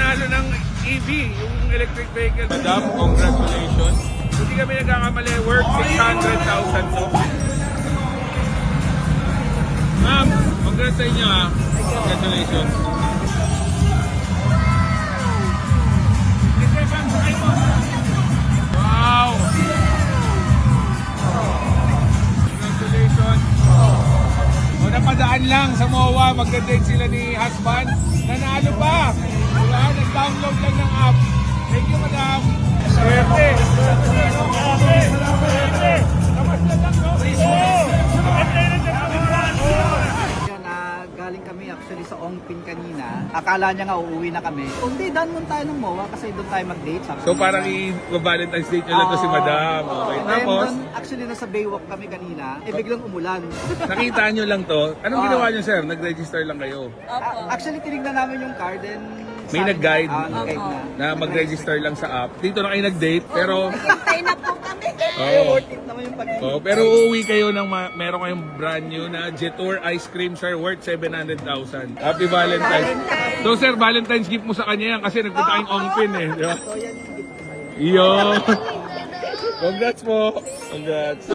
nanalo ng EV, yung electric vehicle. Madam, congratulations. Hindi kami nagkakamali, worth 600,000 to. Ma'am, congrats sa inyo ha. Congratulations. Wow! Congratulations. O napadaan lang sa MOA, magka-date sila ni husband. Nanalo pa! Diba? Nag-download lang ng app. Thank you, madam. Swerte! Galing kami actually sa Ongpin kanina. Akala niya nga uuwi na kami. Hindi, daan muna tayo ng MOA kasi doon tayo mag-date. So parang i-Valentine's date nyo lang to si madam. Okay. Tapos, actually nasa Baywalk kami kanina, biglang umulan. nakita nyo lang to. Anong ginawa nyo, sir? Nag-register lang kayo? Actually, tinignan namin yung car, then May nag-guide nag-guide na mag-register lang sa app. Dito na kayo nag-date, pero... Hintay na po kami. Worth it naman yung pag-ibig. Oh, pero uuwi kayo ng meron kayong brand new na Jetour ice cream, sir, worth 700,000. Happy Valentine's. So, sir, Valentine's gift mo sa kanya yan kasi nagpunta kayong Ongpin eh. Di ba? So yan yung gift ko sa'yo. Iyo. Congrats po. Congrats.